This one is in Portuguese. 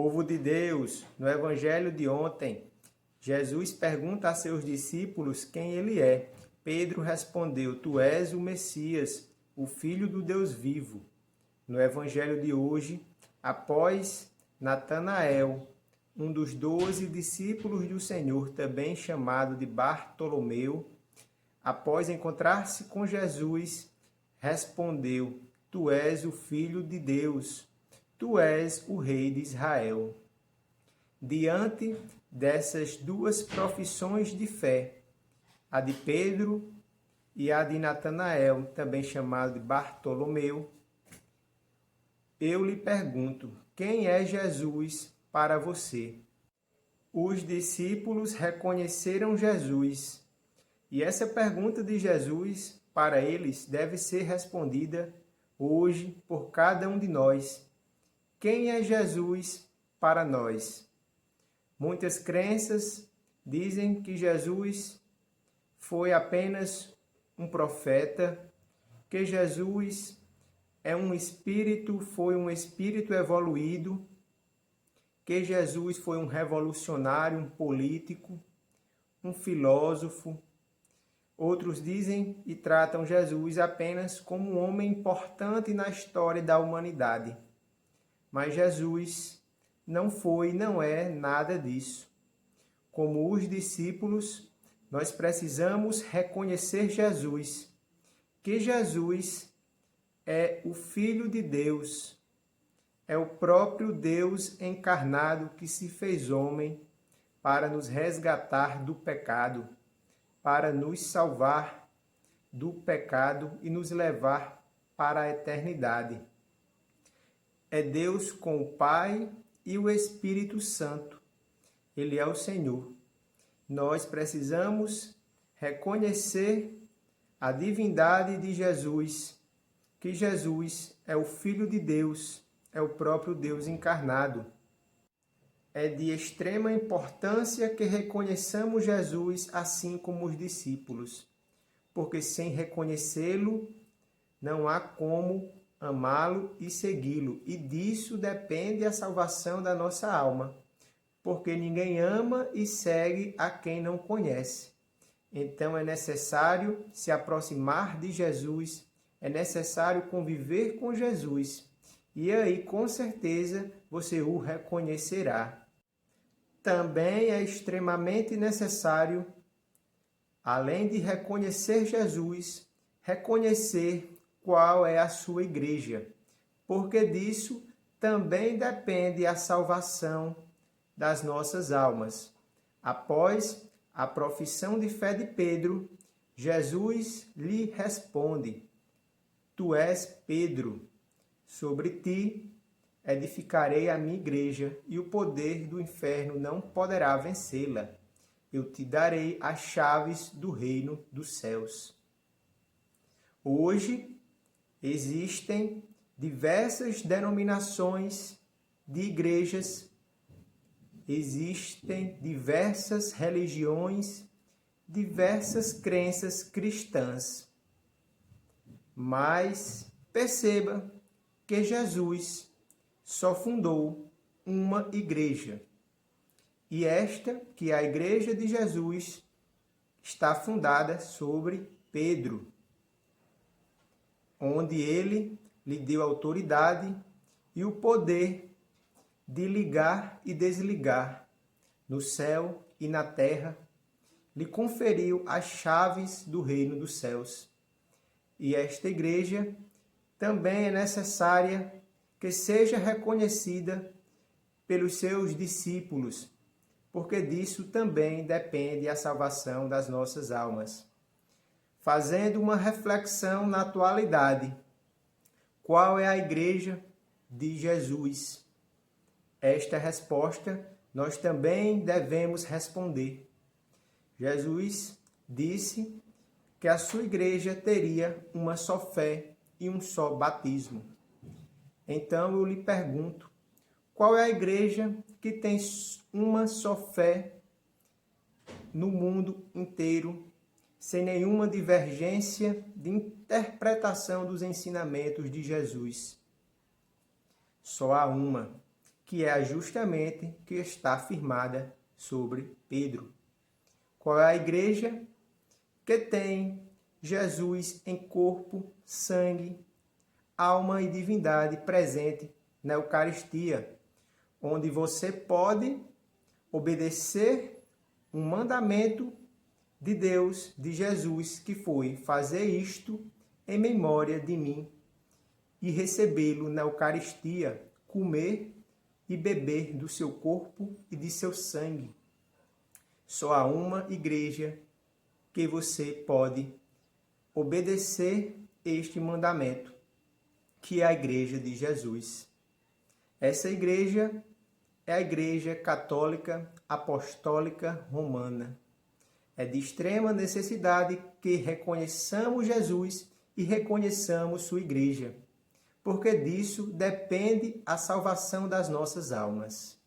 Povo de Deus, no Evangelho de ontem, Jesus pergunta a seus discípulos quem ele é. Pedro respondeu: Tu és o Messias, o Filho do Deus vivo. No Evangelho de hoje, após Natanael, um dos 12 discípulos do Senhor, também chamado de Bartolomeu, após encontrar-se com Jesus, respondeu: Tu és o Filho de Deus, tu és o Rei de Israel. Diante dessas duas profissões de fé, a de Pedro e a de Natanael, também chamado de Bartolomeu, eu lhe pergunto: quem é Jesus para você? Os discípulos reconheceram Jesus, e essa pergunta de Jesus para eles deve ser respondida hoje por cada um de nós. Quem é Jesus para nós? Muitas crenças dizem que Jesus foi apenas um profeta, que Jesus é um espírito, foi um espírito evoluído, que Jesus foi um revolucionário, um político, um filósofo. Outros dizem e tratam Jesus apenas como um homem importante na história da humanidade. Mas Jesus não foi e não é nada disso. Como os discípulos, nós precisamos reconhecer Jesus, que Jesus é o Filho de Deus, é o próprio Deus encarnado que se fez homem para nos resgatar do pecado, para nos salvar do pecado e nos levar para a eternidade. É Deus com o Pai e o Espírito Santo. Ele é o Senhor. Nós precisamos reconhecer a divindade de Jesus, que Jesus é o Filho de Deus, é o próprio Deus encarnado. É de extrema importância que reconheçamos Jesus assim como os discípulos, porque sem reconhecê-lo não há como amá-lo e segui-lo, e disso depende a salvação da nossa alma, porque ninguém ama e segue a quem não conhece. Então é necessário se aproximar de Jesus, é necessário conviver com Jesus, e aí com certeza você o reconhecerá. Também é extremamente necessário, além de reconhecer Jesus, reconhecer qual é a sua igreja, porque disso também depende a salvação das nossas almas. Após a profissão de fé de Pedro, Jesus lhe responde: Tu és Pedro, sobre ti edificarei a minha igreja, e o poder do inferno não poderá vencê-la. Eu te darei as chaves do reino dos céus. Hoje, existem diversas denominações de igrejas, existem diversas religiões, diversas crenças cristãs. Mas perceba que Jesus só fundou uma igreja. E esta, que é a Igreja de Jesus, está fundada sobre Pedro, onde ele lhe deu autoridade e o poder de ligar e desligar no céu e na terra, lhe conferiu as chaves do reino dos céus. E esta igreja também é necessária que seja reconhecida pelos seus discípulos, porque disso também depende a salvação das nossas almas. Fazendo uma reflexão na atualidade, qual é a igreja de Jesus? Esta resposta nós também devemos responder. Jesus disse que a sua igreja teria uma só fé e um só batismo. Então eu lhe pergunto, qual é a igreja que tem uma só fé no mundo inteiro, sem nenhuma divergência de interpretação dos ensinamentos de Jesus? Só há uma, que é justamente que está firmada sobre Pedro. Qual é a igreja? Que tem Jesus em corpo, sangue, alma e divindade presente na Eucaristia, onde você pode obedecer um mandamento de Deus, de Jesus, que foi fazer isto em memória de mim e recebê-lo na Eucaristia, comer e beber do seu corpo e de seu sangue. Só há uma igreja que você pode obedecer este mandamento, que é a Igreja de Jesus. Essa igreja é a Igreja Católica Apostólica Romana. É de extrema necessidade que reconheçamos Jesus e reconheçamos sua igreja, porque disso depende a salvação das nossas almas.